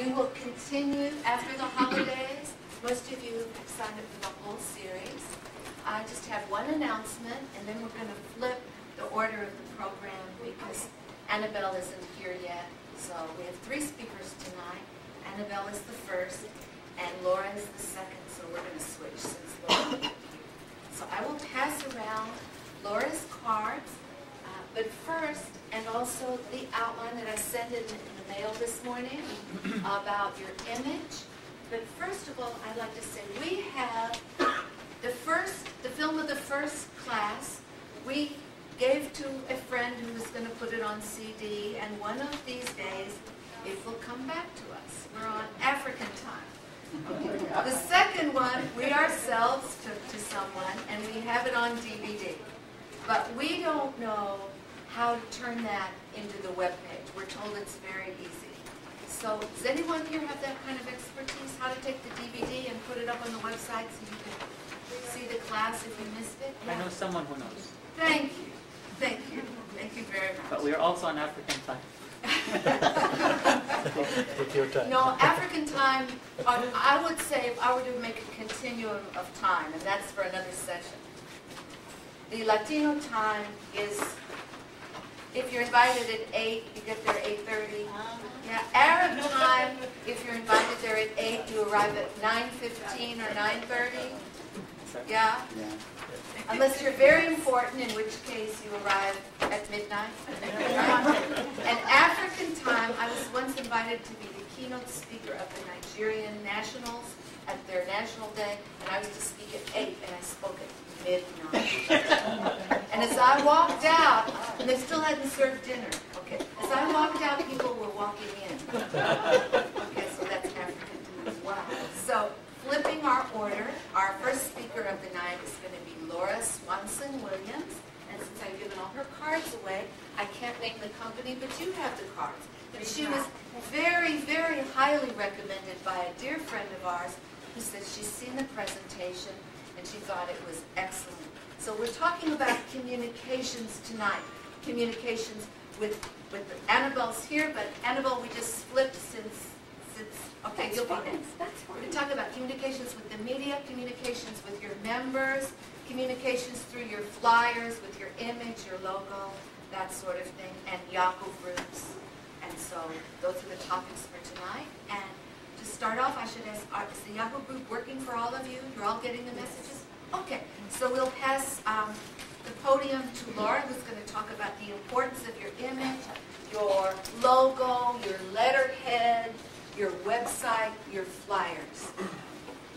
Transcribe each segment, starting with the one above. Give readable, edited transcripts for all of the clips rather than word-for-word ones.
We will continue after the holidays. Most of you have signed up for the whole series. I just have one announcement, and then we're going to flip the order of the program because Anabelle isn't here yet. So we have 3 speakers tonight. Anabelle is the first, and Laura is the second, so we're going to switch since Laura is here. So I will pass around Laura's cards, but first, and also the outline that I sent in the mail this morning about your image. But first of all, I'd like to say we have the film of the first class. We gave to a friend who was going to put it on CD, and one of these days it will come back to us. We're on African time. Okay. The second one, we ourselves took to someone, and we have it on DVD. But we don't know how to turn that into the web page. We're told it's very easy. So does anyone here have that kind of expertise, how to take the DVD and put it up on the website so you can see the class if you missed it? Yeah. I know someone who knows. Thank you. Thank you. Thank you very much. But we are also on African time. Take your time. No, African time, I would say if I were to make a continuum of time, and that's for another session. The Latino time is, if you're invited at 8, you get there at 8:30. Yeah, Arab time, if you're invited there at 8, you arrive at 9:15 or 9:30. Yeah? Unless you're very important, in which case you arrive at midnight. And African time, I was once invited to be the keynote speaker of the Nigerian Nationals at their National Day, and I was to speak at 8, and I spoke at midnight. And as I walked out, and they still hadn't served dinner, okay, as I walked out, people were walking in. Okay, so that's African time. Wow. So, flipping our order, our first speaker of the night is going to be Laura Swanson-Williams. And since I've given all her cards away, I can't name the company, but you have the cards. And she was very, very highly recommended by a dear friend of ours who said she's seen the presentation and she thought it was excellent. So we're talking about communications tonight. Communications with Anabelle's here, but Anabelle, we just flipped since okay, you'll be next. That's fine. We're going to talk about communications with the media, communications with your members, communications through your flyers, with your image, your logo, that sort of thing, and Yahoo groups. And so those are the topics for tonight. And to start off, I should ask, is the Yahoo group working for all of you? You're all getting the messages? Okay. So we'll pass the podium to Laura, who's going to talk about the importance of your image, your logo, your letterhead, your website, your flyers.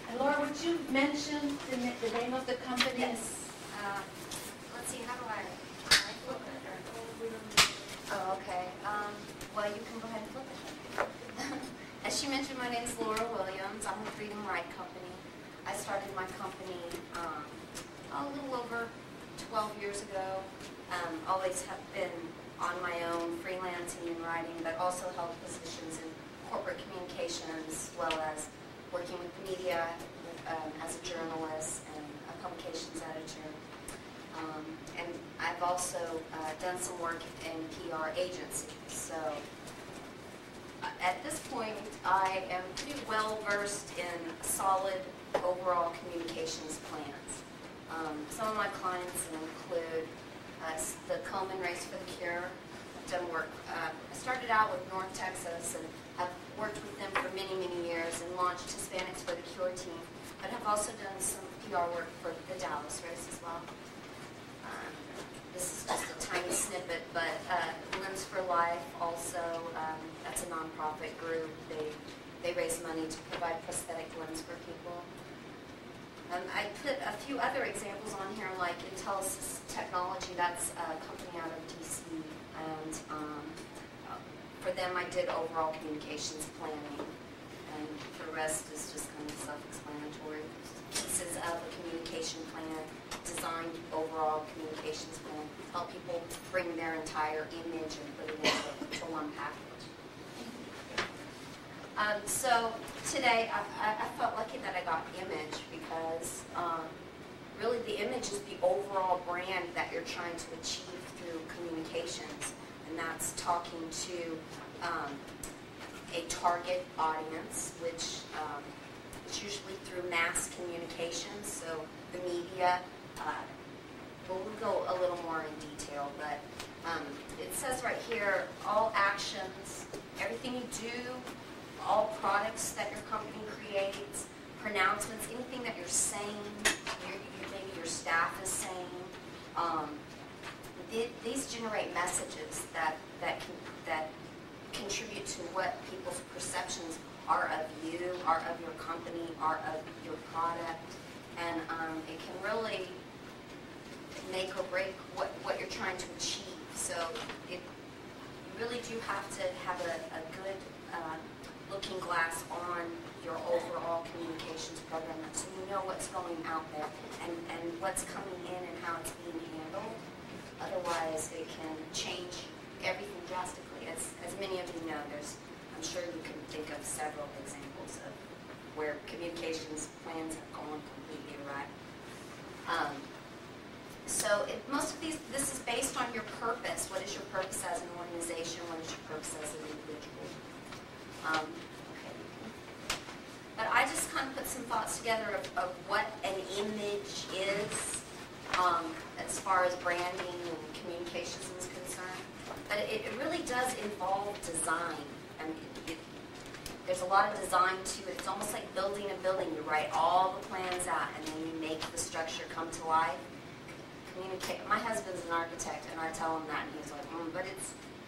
And Laura, would you mention the name of the company? Yes. Let's see, how do I flip it? Oh, okay. Well, you can go ahead and flip it. As she mentioned, my name is Laura Williams. I'm with Read and Write Company. I started my company a little over 12 years ago. Always have been on my own, freelancing and writing, but also held positions in corporate communications, as well as working with the media as a journalist and a publications editor. And I've also done some work in PR agencies. So at this point, I am pretty well versed in solid overall communications plans. Some of my clients include the Komen Race for the Cure. I've done work. I started out with North Texas, and I've worked with them for many, many years and launched Hispanics for the Cure team, but have also done some PR work for the Dallas race as well. This is just a tiny snippet, but Limbs for Life also, that's a nonprofit group. They raise money to provide prosthetic limbs for people. I put a few other examples on here, like Intelisys Technology. That's a company out of DC, and for them, I did overall communications planning, and the rest is just kind of self-explanatory. Pieces of a communication plan, designed overall communications plan, help people bring their entire image and put it into one package. So today, I felt lucky that I got image because really the image is the overall brand that you're trying to achieve through communications. And that's talking to a target audience, which is usually through mass communications, so the media. We'll go a little more in detail, but it says right here, all actions, everything you do, all products that your company creates, pronouncements, anything that you're saying, maybe your staff is saying, these generate messages that contribute to what people's perceptions are of you, are of your company, are of your product, and it can really make or break what you're trying to achieve. So you really do have to have a good looking glass on your overall communications program so you know what's going out there and what's coming in and how it's being handled. Otherwise, it can change everything drastically. As many of you know, I'm sure you can think of several examples of where communications plans have gone completely awry. So most of this is based on your purpose. What is your purpose as an organization? What is your purpose as an individual? Okay. But I just kind of put some thoughts together of what an image is as far as branding and communications is concerned. But it really does involve design. I mean, there's a lot of design to it. It's almost like building a building. You write all the plans out, and then you make the structure come to life. My husband's an architect, and I tell him that, and he's like, but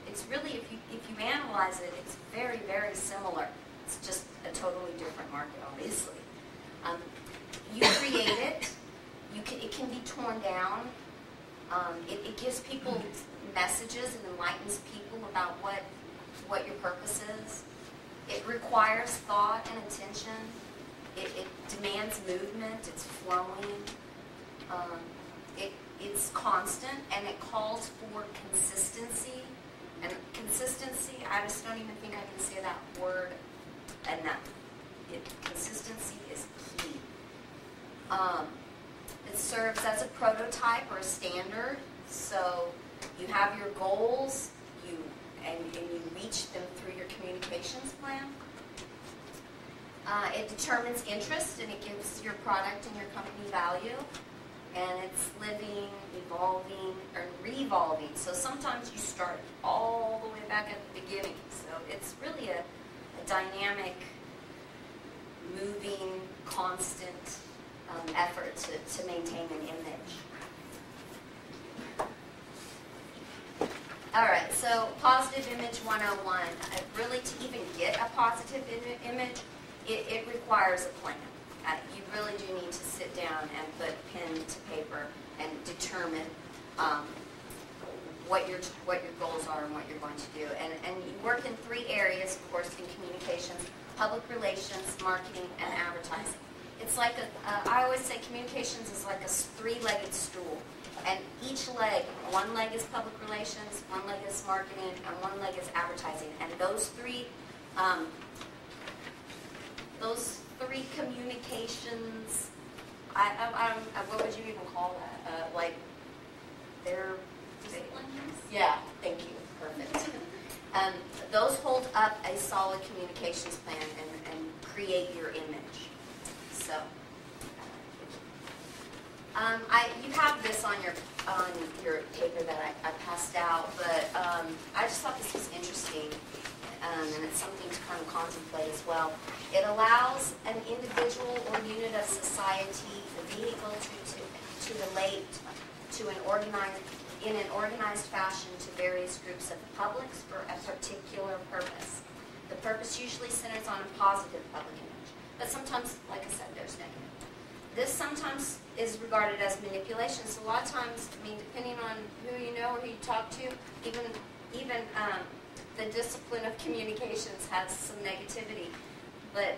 it's really, if you analyze it, it's very, very similar. It's just a totally different market, obviously. You create it. It can be torn down. It gives people messages and enlightens people about what your purpose is. It requires thought and attention. It demands movement. It's flowing. It's constant, and it calls for consistency. And consistency, I just don't even think I can say that word enough. Consistency is key. It serves as a prototype or a standard. So you have your goals, and you reach them through your communications plan. It determines interest, and it gives your product and your company value. And it's living, evolving, or revolving. So sometimes you start all the way back at the beginning. So it's really a dynamic, moving, constant effort to maintain an image. All right, so positive image 101. Really, to even get a positive image, it requires a plan. You really do need to sit down and put pen to paper and determine what your goals are and what you're going to do. And you work in 3 areas, of course, in communications: public relations, marketing, and advertising. It's like I always say communications is like a 3-legged stool. And each leg, one leg is public relations, one leg is marketing, and one leg is advertising. And those three communications, what would you even call that? Like, they're disciplines? Yeah, thank you. Perfect. Those hold up a solid communications plan and create your image. So, you have this on your paper that I passed out, but I just thought this was interesting. And it's something to kind of contemplate as well. It allows an individual or unit of society the vehicle to relate to in an organized fashion to various groups of publics for a particular purpose. The purpose usually centers on a positive public image, but sometimes, like I said, there's negative. This sometimes is regarded as manipulation. So a lot of times, I mean, depending on who you know or who you talk to, even the discipline of communications has some negativity, but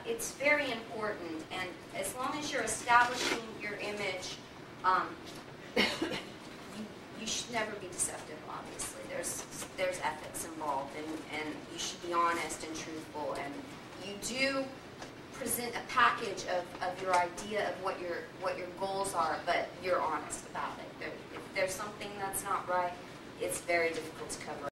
it's very important. And as long as you're establishing your image, you should never be deceptive. Obviously, there's ethics involved, and you should be honest and truthful. And you do present a package of your idea of what your goals are, but you're honest about it. If there's something that's not right, it's very difficult to cover up.